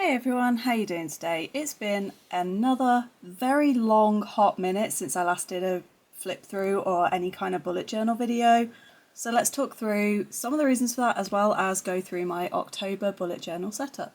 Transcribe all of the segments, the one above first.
Hey everyone, how you doing today? It's been another very long hot minute since I last did a flip through or any kind of bullet journal video. So let's talk through some of the reasons for that as well as go through my October bullet journal setup.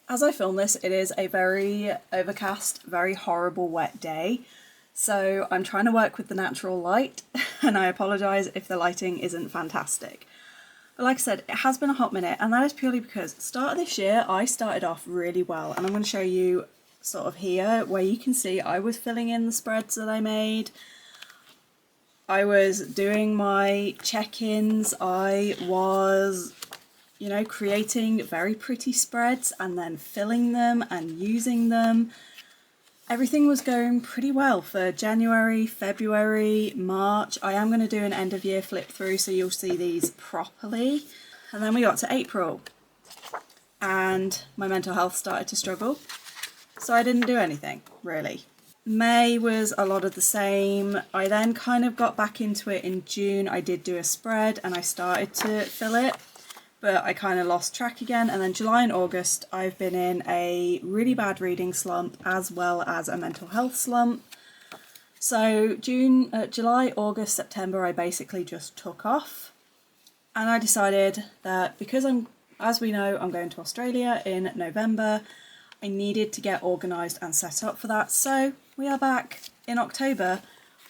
As I film this, it is a very overcast, very horrible wet day. So I'm trying to work with the natural light and I apologise if the lighting isn't fantastic. But like I said, it has been a hot minute, and that is purely because at the start of this year I started off really well, and I'm going to show you sort of here where you can see I was filling in the spreads that I made. I was doing my check-ins, I was creating very pretty spreads and then filling them and using them. Everything was going pretty well for January, February, March. I am going to do an end of year flip through so you'll see these properly. And then we got to April and my mental health started to struggle. So I didn't do anything really. May was a lot of the same. I then kind of got back into it in June. I did do a spread and I started to fill it, but I kind of lost track again. And then July and August, I've been in a really bad reading slump as well as a mental health slump. So July, August, September, I basically just took off. And I decided that because as we know, I'm going to Australia in November, I needed to get organised and set up for that. So we are back in October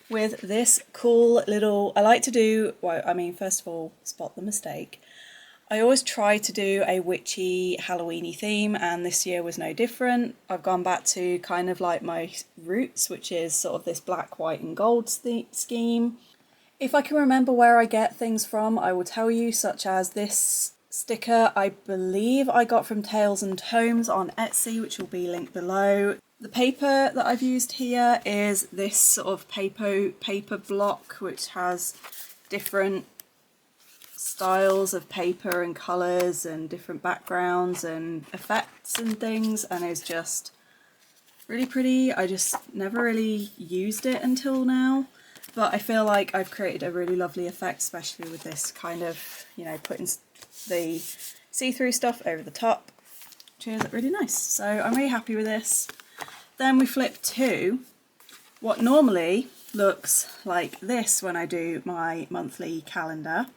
with this cool little, I like to do, first of all, spot the mistake. I always try to do a witchy Halloweeny theme, and this year was no different. I've gone back to kind of like my roots, which is sort of this black, white and gold scheme. If I can remember where I get things from, I will tell you, such as this sticker I believe I got from Tales and Tomes on Etsy, which will be linked below. The paper that I've used here is this sort of paper block, which has different styles of paper and colours and different backgrounds and effects and things, and is just really pretty. I just never really used it until now, but I feel like I've created a really lovely effect, especially with this kind of, putting the see-through stuff over the top, which is really nice. So I'm really happy with this. Then we flip to what normally looks like this when I do my monthly calendar.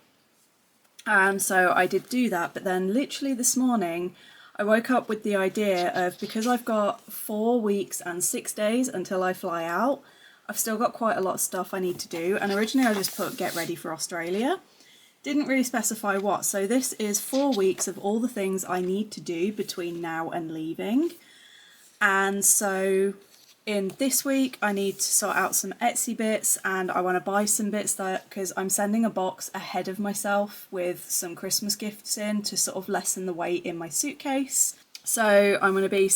And so I did do that, but then literally this morning I woke up with the idea of, because I've got 4 weeks and 6 days until I fly out, I've still got quite a lot of stuff I need to do. And originally I just put get ready for Australia. Didn't really specify what. So this is 4 weeks of all the things I need to do between now and leaving. And so in this week I need to sort out some Etsy bits, and I want to buy some bits because I'm sending a box ahead of myself with some Christmas gifts in to sort of lessen the weight in my suitcase. So I'm going to be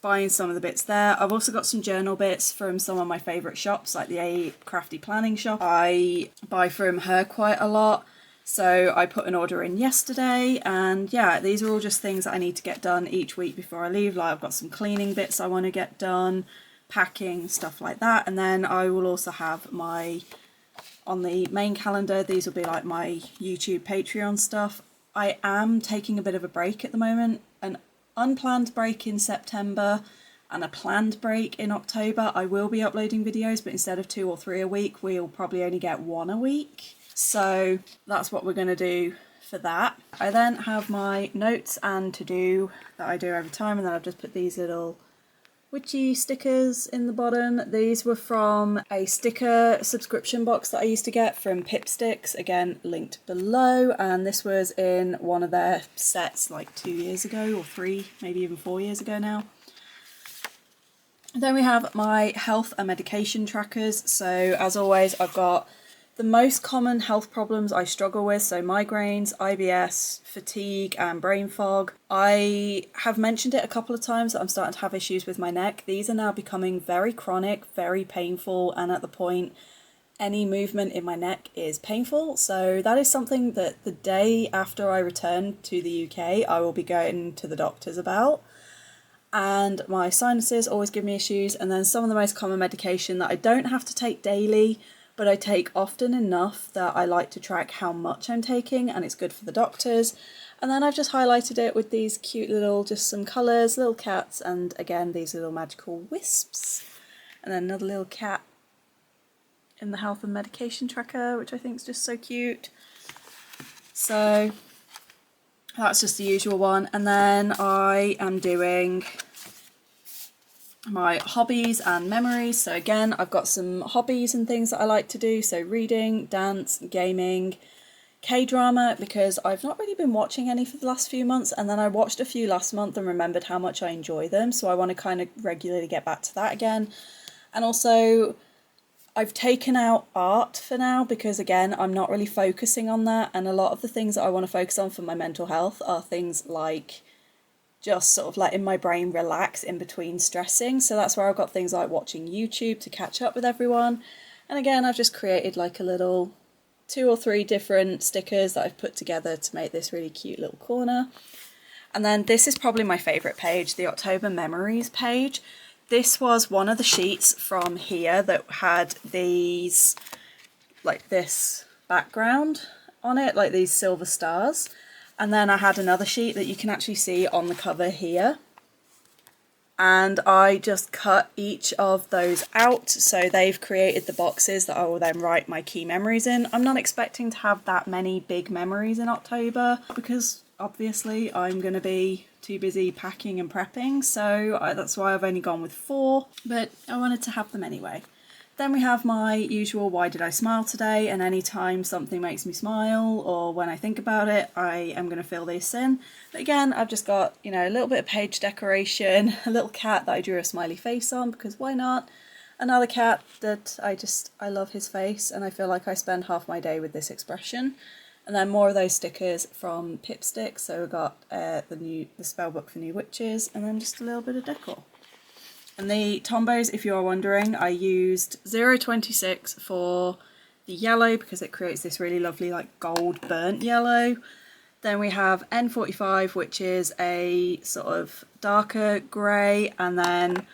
buying some of the bits there. I've also got some journal bits from some of my favourite shops, like the A Crafty Planning shop. I buy from her quite a lot. So I put an order in yesterday, and yeah, these are all just things that I need to get done each week before I leave. Like I've got some cleaning bits I want to get done, packing, stuff like that. And then I will also have on the main calendar, these will be like my YouTube Patreon stuff. I am taking a bit of a break at the moment, an unplanned break in September and a planned break in October. I will be uploading videos, but instead of 2 or 3 a week, we'll probably only get 1 a week. So that's what we're going to do for that. I then have my notes and to-do that I do every time, and then I've just put these little witchy stickers in the bottom. These were from a sticker subscription box that I used to get from Pipsticks, again linked below, and this was in one of their sets like 2 years ago or 3, maybe even 4 years ago now. Then we have my health and medication trackers. So as always, I've got the most common health problems I struggle with, so migraines, IBS, fatigue and brain fog. I have mentioned it a couple of times that I'm starting to have issues with my neck. These are now becoming very chronic, very painful, and at the point any movement in my neck is painful. So that is something that the day after I return to the UK I will be going to the doctors about. And my sinuses always give me issues, and then some of the most common medication that I don't have to take daily but I take often enough that I like to track how much I'm taking, and it's good for the doctors. And then I've just highlighted it with these cute little, just some colours, little cats, and again these little magical wisps. And then another little cat in the health and medication tracker, which I think is just so cute. So that's just the usual one. And then I am doing my hobbies and memories. So again, I've got some hobbies and things that I like to do. So reading, dance, gaming, K-drama, because I've not really been watching any for the last few months, and then I watched a few last month and remembered how much I enjoy them, so I want to kind of regularly get back to that again. And also I've taken out art for now because again I'm not really focusing on that, and a lot of the things that I want to focus on for my mental health are things like just sort of letting my brain relax in between stressing. So that's where I've got things like watching YouTube to catch up with everyone. And again, I've just created like a little 2 or 3 different stickers that I've put together to make this really cute little corner. And then this is probably my favourite page, the October Memories page. This was one of the sheets from here that had these, like this background on it, like these silver stars. And then I had another sheet that you can actually see on the cover here. And I just cut each of those out, so they've created the boxes that I will then write my key memories in. I'm not expecting to have that many big memories in October because obviously I'm going to be too busy packing and prepping, so that's why I've only gone with 4, but I wanted to have them anyway. Then we have my usual why did I smile today, and anytime something makes me smile or when I think about it, I am going to fill this in. But again, I've just got, you know, a little bit of page decoration, a little cat that I drew a smiley face on because why not? Another cat that I love his face, and I feel like I spend half my day with this expression. And then more of those stickers from Pipstick, so we've got the spellbook for new witches, and then just a little bit of decor. And the Tombos, if you are wondering, I used 026 for the yellow because it creates this really lovely like gold burnt yellow. Then we have N45, which is a sort of darker grey, and then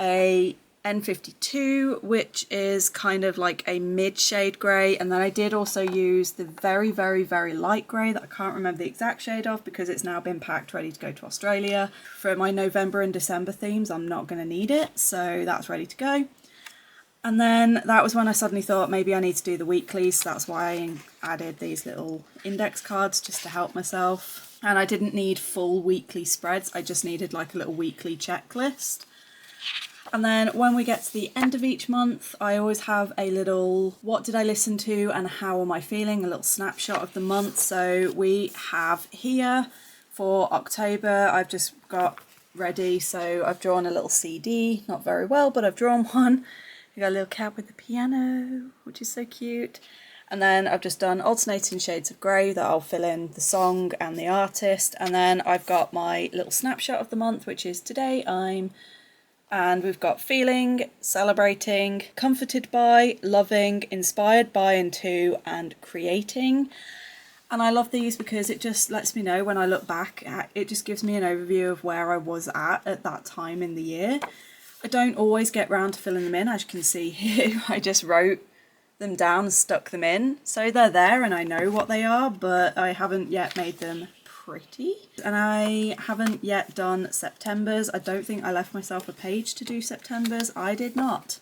a N52, which is kind of like a mid-shade grey, and then I did also use the very, very, very light grey that I can't remember the exact shade of because it's now been packed ready to go to Australia. For my November and December themes, I'm not going to need it, so that's ready to go. And then that was when I suddenly thought maybe I need to do the weeklies, so that's why I added these little index cards just to help myself. And I didn't need full weekly spreads, I just needed like a little weekly checklist. And then when we get to the end of each month, I always have a little what did I listen to and how am I feeling, a little snapshot of the month. So we have here for October, I've just got ready, so I've drawn a little CD, not very well, but I've drawn one. We got a little cat with the piano, which is so cute. And then I've just done alternating shades of grey that I'll fill in the song and the artist. And then I've got my little snapshot of the month, which is today and we've got feeling, celebrating, comforted by, loving, inspired by and to, and creating. And I love these because it just lets me know when I look back, it just gives me an overview of where I was at that time in the year. I don't always get round to filling them in, as you can see here. I just wrote them down and stuck them in. So they're there and I know what they are, but I haven't yet made them pretty. And I haven't yet done September's. I don't think I left myself a page to do September's. I did not.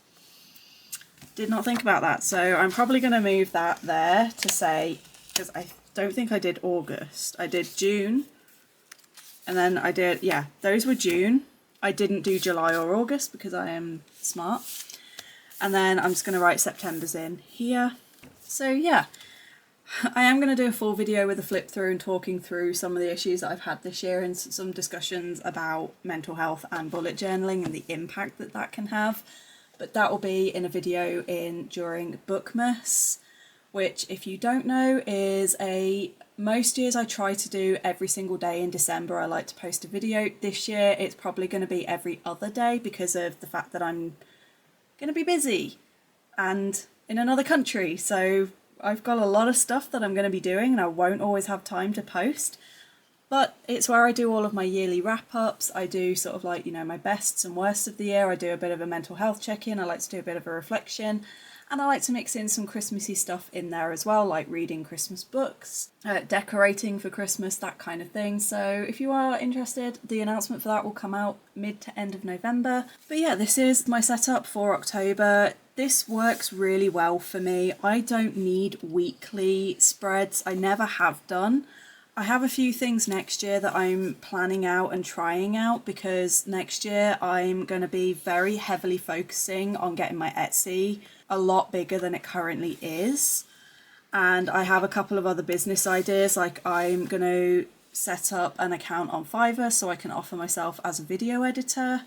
Did not think about that. So I'm probably going to move that there to say, because I don't think I did August. I did June. And then I did, yeah, those were June. I didn't do July or August because I am smart. And then I'm just going to write September's in here. So yeah. I am going to do a full video with a flip through and talking through some of the issues that I've had this year and some discussions about mental health and bullet journaling and the impact that that can have. But that will be in a video during Bookmas, which if you don't know is most years I try to do every single day in December. I like to post a video. This year it's probably going to be every other day because of the fact that I'm going to be busy and in another country. So I've got a lot of stuff that I'm going to be doing and I won't always have time to post, but it's where I do all of my yearly wrap-ups. I do sort of like, you know, my bests and worsts of the year. I do a bit of a mental health check-in. I like to do a bit of a reflection, And I like to mix in some Christmassy stuff in there as well, like reading Christmas books, decorating for Christmas, that kind of thing. So if you are interested, the announcement for that will come out mid to end of November. But yeah, this is my setup for October. This works really well for me. I don't need weekly spreads. I never have done. I have a few things next year that I'm planning out and trying out, because next year I'm going to be very heavily focusing on getting my Etsy a lot bigger than it currently is. And I have a couple of other business ideas, like I'm going to set up an account on Fiverr so I can offer myself as a video editor,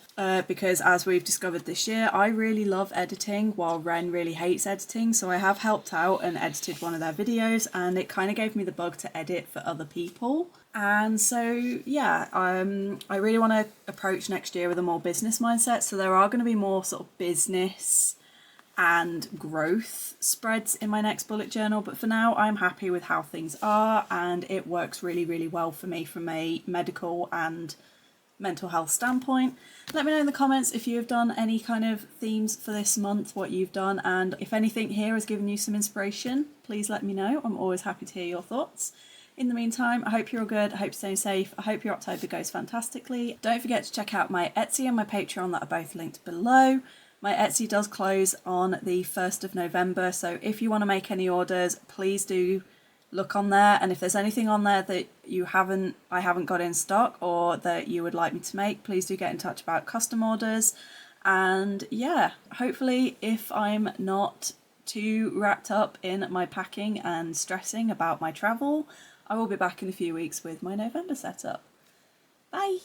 because as we've discovered this year, I really love editing while Ren really hates editing. So I have helped out and edited one of their videos, and it kind of gave me the bug to edit for other people. And so yeah, I really want to approach next year with a more business mindset, so there are going to be more sort of business and growth spreads in my next bullet journal, but for now I'm happy with how things are, and it works really, really well for me from a medical and mental health standpoint. Let me know in the comments if you've done any kind of themes for this month, what you've done, and if anything here has given you some inspiration, please let me know. I'm always happy to hear your thoughts. In the meantime, I hope you're all good, I hope you're staying safe, I hope your October goes fantastically. Don't forget to check out my Etsy and my Patreon that are both linked below. My Etsy does close on the 1st of November, so if you want to make any orders, please do look on there. And if there's anything on there that I haven't got in stock, or that you would like me to make, please do get in touch about custom orders. And yeah, hopefully if I'm not too wrapped up in my packing and stressing about my travel, I will be back in a few weeks with my November setup. Bye!